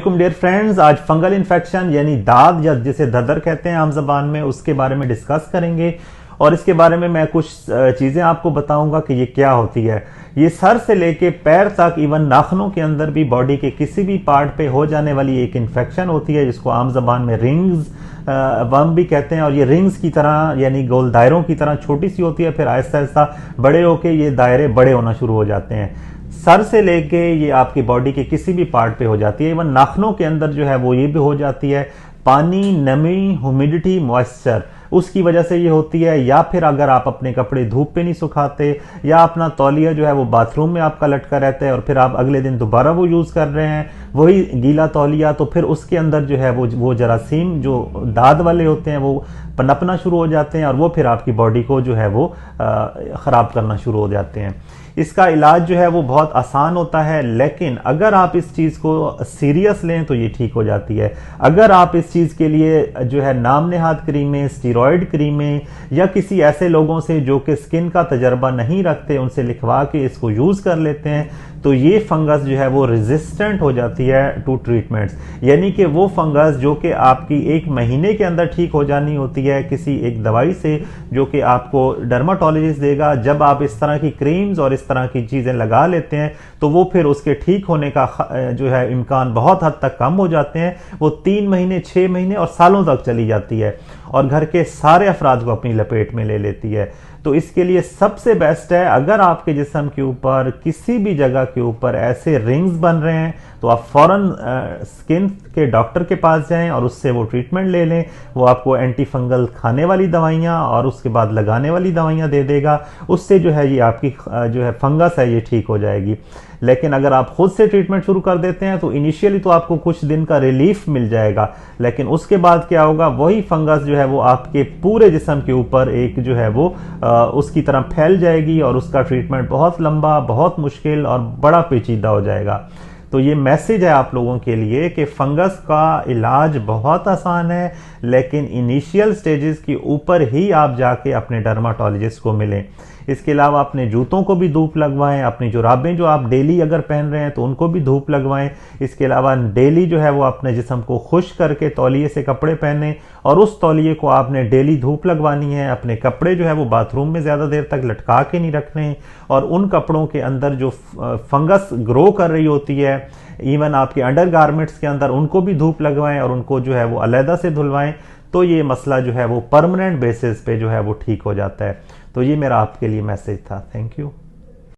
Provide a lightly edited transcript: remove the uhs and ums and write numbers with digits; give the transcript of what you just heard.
वालेकुम dear friends. आज fungal infection यानी दाद या जिसे ददर कहते हैं आम जबान में, उसके बारे में डिस्कस करेंगे और इसके बारे में मैं कुछ चीज़ें आपको बताऊंगा कि ये क्या होती है। ये सर से लेके पैर तक, इवन नाखूनों के अंदर भी, बॉडी के किसी भी पार्ट पे हो जाने वाली एक इन्फेक्शन होती है जिसको आम जबान में रिंग्स वर्म भी कहते हैं। और ये रिंग्स की तरह यानी गोल दायरों की तरह छोटी सी होती है, फिर आहिस्ता आहिस्ता बड़े होके ये दायरे बड़े होना शुरू हो जाते हैं। सर से लेके ये आपकी बॉडी के किसी भी पार्ट पे हो जाती है। इवन नाखूनों के अंदर जो है वो ये भी हो जाती है। पानी, नमी, ह्यूमिडिटी, मॉइस्चर उसकी वजह से ये होती है। या फिर अगर आप अपने कपड़े धूप पे नहीं सुखाते या अपना तौलिया जो है वो बाथरूम में आपका लटका रहता है और फिर आप अगले दिन दोबारा वो यूज़ कर रहे हैं वही गीला तौलिया, तो फिर उसके अंदर जो है वो जरासीम जो दाद वाले होते हैं वो पनपना शुरू हो जाते हैं और वो फिर आपकी बॉडी को जो है वो ख़राब करना शुरू हो जाते हैं। इसका इलाज जो है वो बहुत आसान होता है, लेकिन अगर आप इस चीज़ को सीरियस लें तो ये ठीक हो जाती है। अगर आप इस चीज़ के लिए जो है नाम नेहाद क्रीमें, स्टीरॉयड क्रीमें या किसी ऐसे लोगों से जो कि स्किन का तजर्बा नहीं रखते उनसे लिखवा के इसको यूज़ कर लेते हैं तो ये फंगस जो है वो रेजिस्टेंट हो जाती है टू ट्रीटमेंट्स। यानी कि वो फंगस जो कि आपकी 1 महीने के अंदर ठीक हो जानी होती है किसी एक दवाई से जो कि आपको डर्माटोलॉजिस्ट देगा, जब आप इस तरह की क्रीम्स और इस तरह की चीज़ें लगा लेते हैं तो वो फिर उसके ठीक होने का जो है इम्कान बहुत हद तक कम हो जाते हैं। वो 3 महीने, 6 महीने और सालों तक चली जाती है और घर के सारे अफराद को अपनी लपेट में ले लेती है। तो इसके लिए सबसे बेस्ट है, अगर आपके जिस्म के ऊपर किसी भी जगह के ऊपर ऐसे रिंग्स बन रहे हैं तो आप फौरन स्किन के डॉक्टर के पास जाएं और उससे वो ट्रीटमेंट ले लें। वो आपको एंटी फंगल खाने वाली दवाइयाँ और उसके बाद लगाने वाली दवाइयाँ दे देगा। उससे जो है ये आपकी जो है फंगस है ये ठीक हो जाएगी। लेकिन अगर आप खुद से ट्रीटमेंट शुरू कर देते हैं तो इनिशियली तो आपको कुछ दिन का रिलीफ मिल जाएगा, लेकिन उसके बाद क्या होगा, वही फंगस जो है वो आपके पूरे जिस्म के ऊपर एक जो है वो उसकी तरह फैल जाएगी और उसका ट्रीटमेंट बहुत लंबा, बहुत मुश्किल और बड़ा पेचीदा हो जाएगा। तो ये मैसेज है आप लोगों के लिए कि फंगस का इलाज बहुत आसान है, लेकिन इनिशियल स्टेजेस के ऊपर ही आप जाके अपने डर्माटोलॉजिस्ट को मिलें। इसके अलावा अपने जूतों को भी धूप लगवाएं, अपनी जुराबें जो आप डेली अगर पहन रहे हैं तो उनको भी धूप लगवाएं। इसके अलावा डेली जो है वो अपने जिस्म को खुश करके तौलिए से कपड़े पहनें और उस तौलिए को आपने डेली धूप लगवानी है। अपने कपड़े जो है वो बाथरूम में ज़्यादा देर तक लटका के नहीं रखने और उन कपड़ों के अंदर जो फंगस ग्रो कर रही होती है, इवन आपके अंडर गारमेंट्स के अंदर, उनको भी धूप लगवाएं और उनको जो है वो अलहदा से धुलवाएं। तो ये मसला जो है वो परमानेंट बेसिस पे जो है वो ठीक हो जाता है। तो ये मेरा आपके लिए मैसेज था। Thank you.